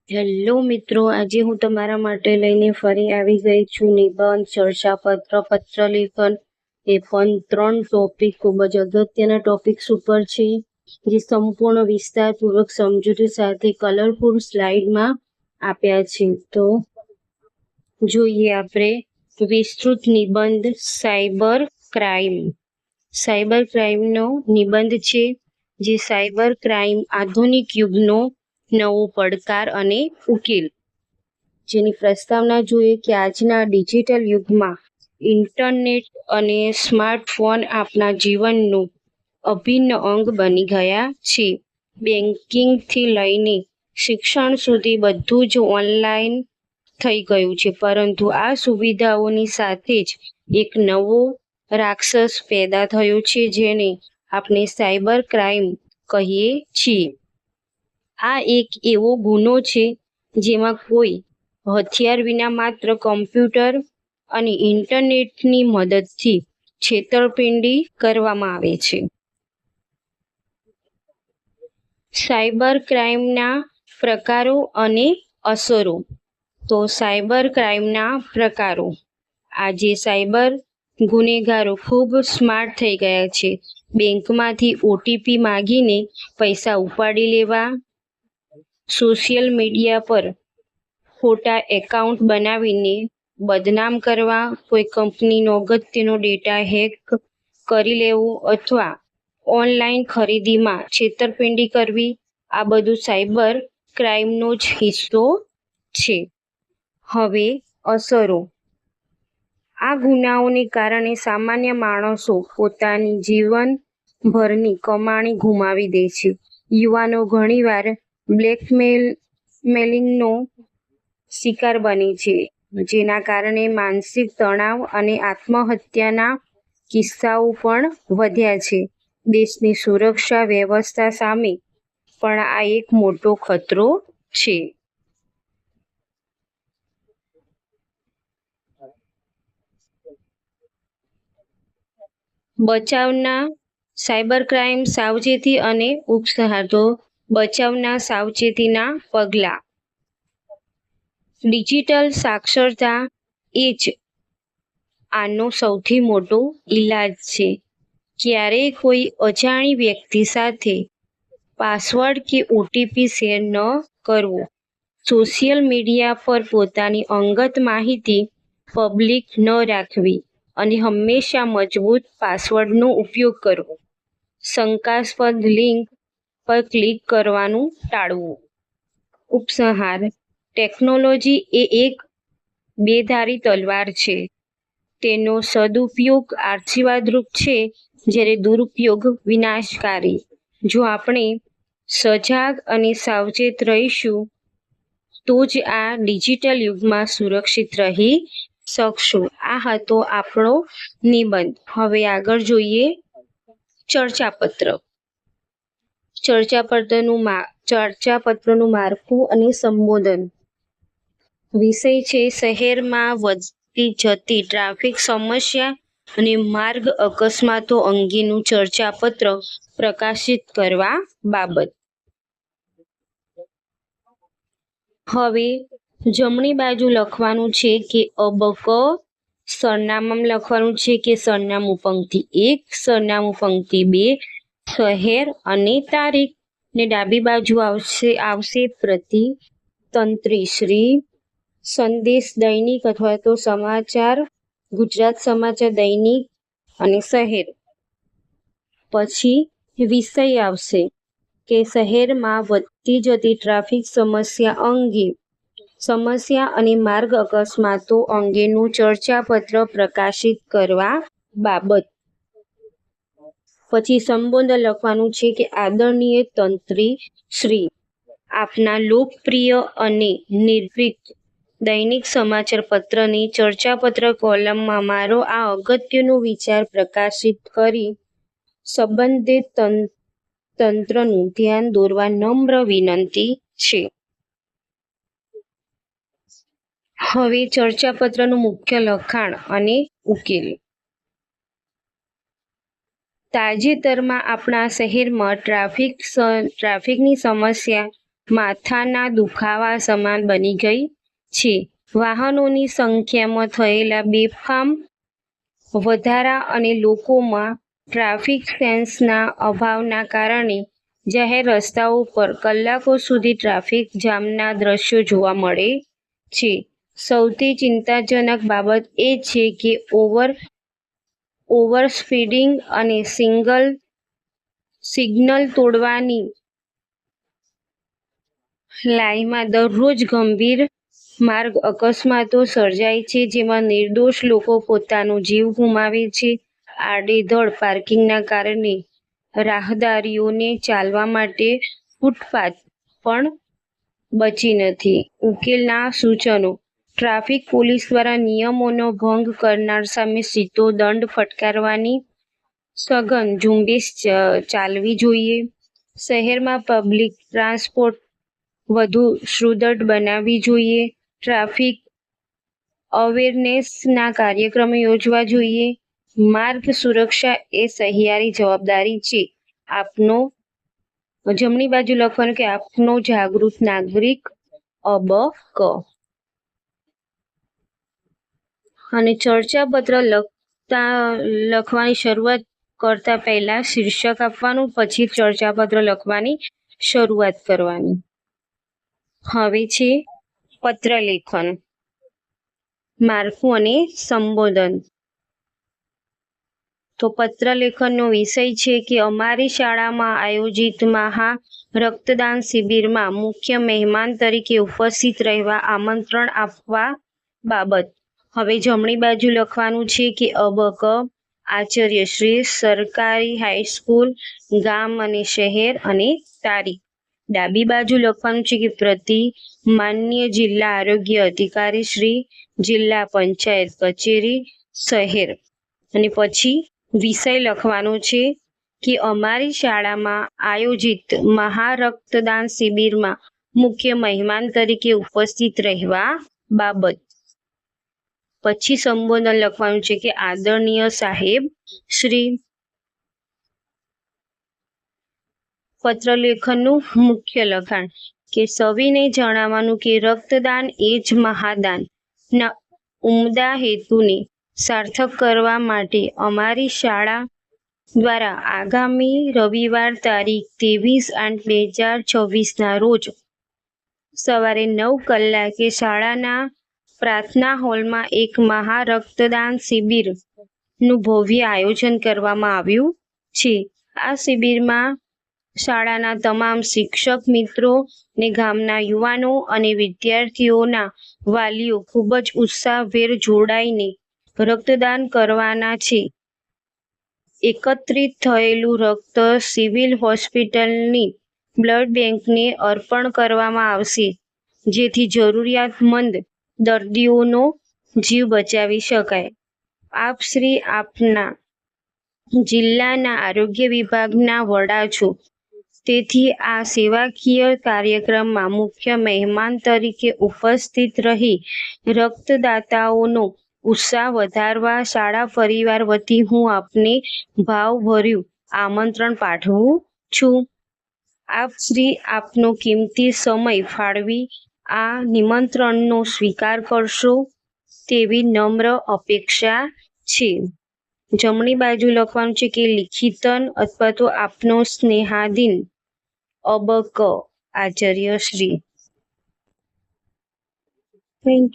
Hello મિત્રો, આજે હું તમારા માટે લઈને ફરી આવી ગઈ છું નિબંધ, ચર્ચાપત્ર, પત્રલેખન. એ પણ 3 ટોપિક ખૂબ જ અગત્યના ટોપિક્સ ઉપર છે, જે સંપૂર્ણ વિસ્તારપૂર્વક સમજૂતી સાથે કલરફુલ સ્લાઇડમાં આપ્યા છે. તો જોઈએ આપણે વિસ્તૃત નિબંધ સાયબર ક્રાઇમ. સાયબર ક્રાઇમનો નિબંધ છે, જે સાયબર ક્રાઇમ આધુનિક યુગનો નવો પડકાર અને ઉકેલ. જેની પ્રસ્તાવના જોઈએ કે આજના ડિજિટલ યુગમાં ઇન્ટરનેટ અને સ્માર્ટફોન આપણા જીવનનું અભિન્ન અંગ બની ગયા છે. બેન્કિંગથી લઈને શિક્ષણ સુધી બધું જ ઓનલાઈન થઈ ગયું છે, પરંતુ આ સુવિધાઓની સાથે જ એક નવો રાક્ષસ પેદા થયો છે, જેને આપણે સાયબર ક્રાઇમ કહીએ છીએ. આ એક એવો ગુનો છે જેમાં કોઈ હથિયાર વિના માત્ર કમ્પ્યુટર અને ઇન્ટરનેટની મદદથી છેતરપિંડી કરવામાં આવે છે. સાયબર ક્રાઇમના પ્રકારો અને અસરો. તો સાયબર ક્રાઇમના પ્રકારો. આજે સાયબર ગુનેગારો ખૂબ સ્માર્ટ થઈ ગયા છે. બેંકમાંથી ઓટીપી માંગીને પૈસા ઉપાડી લેવા, સોશિયલ મીડિયા પર ખોટા એકાઉન્ટ બનાવીને બદનામ કરવા, કોઈ કંપનીનો અગત્યનો ડેટા હેક કરી લેવો અથવા ઓનલાઈન ખરીદીમાં છેતરપિંડી કરવી, આ બધું સાયબર ક્રાઇમનો જ હિસ્સો છે. હવે અસરો. આ ગુનાઓને કારણે સામાન્ય માણસો પોતાની જીવનભરની કમાણી ગુમાવી દે છે. યુવાનો ઘણીવાર બ્લેકમેલિંગનો શિકાર બને છે, જેના કારણે માનસિક તણાવ અને આત્મહત્યાના કિસ્સાઓ પણ વધ્યા છે. દેશની સુરક્ષા વ્યવસ્થા સામે પણ આ એક મોટો ખતરો છે. બચાવના સાયબર ક્રાઇમ સાવચેતી અને ઉપસહાર. તો બચાવના સાવચેતીના પગલાં. ડિજિટલ સાક્ષરતા એ જ આનો સૌથી મોટો ઈલાજ છે. ક્યારેય કોઈ અજાણી વ્યક્તિ સાથે પાસવર્ડ કે ઓટીપી શેર ન કરવો. સોશિયલ મીડિયા પર પોતાની અંગત માહિતી પબ્લિક ન રાખવી અને હંમેશા મજબૂત પાસવર્ડનો ઉપયોગ કરવો. શંકાસ્પદ લિંક પર ક્લિક કરવાનું ટાળવું. ઉપસંહાર. ટેકનોલોજી એ એક બેધારી તલવાર છે. તેનો સદુપયોગ આશીર્વાદરૂપ છે, જ્યારે દુરુપયોગ વિનાશકારી. જો આપણે સજાગ અને સાવચેત રહીશું, તો જ આ ડિજિટલ યુગમાં સુરક્ષિત રહી શકશું. આ હતો આપણો નિબંધ. હવે આગળ જોઈએ ચર્ચાપત્ર. ચર્ચાપત્રનું માળખું અને સંબોધન. વિષય છે શહેરમાં વધતી જતી ટ્રાફિક સમસ્યા અને માર્ગ અકસ્માતો અંગેનું ચર્ચાપત્ર પ્રકાશિત કરવા બાબત. હવે જમણી બાજુ લખવાનું છે કે અબક. સરનામું લખવાનું છે કે સરનામું પંક્તિ 1, સરનામું પંક્તિ 2, શહેર અને તારીખ. ને ડાબી બાજુ આવશે પ્રતિ તંત્રી શ્રી સંદેશ દૈનિક અથવા તો સમાચાર, ગુજરાત સમાચાર દૈનિક અને શહેર. પછી વિષય આવશે કે શહેરમાં વધતી જતી ટ્રાફિક સમસ્યા અને માર્ગ અકસ્માતો અંગેનું ચર્ચાપત્ર પ્રકાશિત કરવા બાબત. પછી સંબોધન લખવાનું છે કે આદરણીય તંત્રી શ્રી, આપના લોકપ્રિય અને નિર્ભીક દૈનિક સમાચાર પત્રની ચર્ચાપત્ર કોલમમાં મારો આ અગત્યનો વિચાર પ્રકાશિત કરી સંબંધિત તંત્રનું ધ્યાન દોરવા નમ્ર વિનંતી છે. હવે ચર્ચાપત્રનું મુખ્ય લખાણ અને ઉકેલ. તાજેતરમાં આપણા શહેરમાં ટ્રાફિકની સમસ્યા માથાના દુખાવા સમાન બની ગઈ છે. વાહનોની સંખ્યામાં થયેલા બેફામ વધારા અને લોકોમાં ટ્રાફિક સેન્સના અભાવના કારણે જાહેર રસ્તાઓ પર કલાકો સુધી ટ્રાફિક જામના દ્રશ્યો જોવા મળે છે. સૌથી ચિંતાજનક બાબત એ છે કે ઓવર સ્પીડિંગ અને સિગ્નલ તોડવાની લાઈનમાં દરરોજ ગંભીર માર્ગ અકસ્માતો સર્જાય છે, જેમાં નિર્દોષ લોકો પોતાનો જીવ ગુમાવે છે. આડેધડ પાર્કિંગના કારણે રાહદારીઓને ચાલવા માટે ફૂટપાથ પણ બચી નથી. ઉકેલના સૂચનો: ટ્રાફિક પોલીસ દ્વારા નિયમોનો ભંગ કરનાર સામે સીધો દંડ ફટકારવાની સઘન ઝુંબેશ ચાલવી જોઈએ. શહેરમાં પબ્લિક ટ્રાન્સપોર્ટ વધુ સુદૃઢ બનાવવી જોઈએ. ટ્રાફિક અવેરનેસના કાર્યક્રમો યોજવા જોઈએ. માર્ગ સુરક્ષા એ સહિયારી જવાબદારી છે. જમણી બાજુ લખવાનું કે આપનો જાગૃત નાગરિક અબક. અને ચર્ચાપત્ર લખવાની શરૂઆત કરતા પહેલા શીર્ષક આપવાનું, પછી ચર્ચાપત્ર લખવાની શરૂઆત કરવાની. હવે છે પત્ર લેખન, માળખું અને સંબોધન. તો પત્ર લેખનનો વિષય છે કે અમારી શાળામાં આયોજિત મહા રક્તદાન શિબિરમાં મુખ્ય મહેમાન તરીકે ઉપસ્થિત રહેવા આમંત્રણ આપવા બાબત. હવે જમણી બાજુ લખવાનું છે કે અબક, આચાર્યશ્રી, સરકારી હાઈસ્કૂલ, ગામ અને શહેર અને તારીખ. ડાબી બાજુ લખવાનું છે કે પ્રતિ માન્ય જિલ્લા આરોગ્ય અધિકારી શ્રી, જિલ્લા પંચાયત કચેરી, શહેર. અને પછી વિષય લખવાનો છે કે અમારી શાળામાં આયોજિત મહા રક્તદાન શિબિરમાં મુખ્ય મહેમાન તરીકે ઉપસ્થિત રહેવા બાબત. પછી સંબોધન લખવાનું છે કે આદરણીય સાહેબ શ્રી. પત્ર લેખનનું મુખ્ય લખાણ કે સવિનય જણાવવાનું કે રક્તદાન એ જ મહાદાનના ઉમદા હેતુને સાર્થક કરવા માટે અમારી શાળા દ્વારા આગામી રવિવાર તારીખ 23/8/2026ના રોજ સવારે 9 કલાકે શાળાના પ્રાર્થના હોલમાં એક મહા રક્તદાન શિબિરનું ભવ્ય આયોજન કરવામાં આવ્યું છે. આ શિબિરમાં શાળાના તમામ શિક્ષક મિત્રો ને ગામના યુવાનો અને વિદ્યાર્થીઓના વાલીઓ ખૂબ જ ઉત્સાહભેર જોડાઈને રક્તદાન કરવાના છે. એકત્રિત થયેલું રક્ત સિવિલ હોસ્પિટલની બ્લડ બેંકને અર્પણ કરવામાં આવશે, જેથી જરૂરિયાતમંદ દર્દીઓનો જીવ બચાવી શકાય. આપ શ્રી આપના જિલ્લાના આરોગ્ય વિભાગના વડા છો, તેથી આ સેવાકીય કાર્યક્રમમાં મુખ્ય મહેમાન તરીકે ઉપસ્થિત રહી રક્તદાતાઓનો ઉત્સાહ વધારવા શાળા પરિવાર વતી હું આપને ભાવભર્યું આમંત્રણ પાઠવું છું. આપ શ્રી આપનો કિંમતી સમય ફાળવી આ નિમંત્રણનો સ્વીકાર કરશો તેવી નમ્ર અપેક્ષા છે. જમણી બાજુ લખવાનું છે કે લિખિતન અથવા તો આપનો સ્નેહાધીન અબક, આચાર્યશ્રી. Thank you.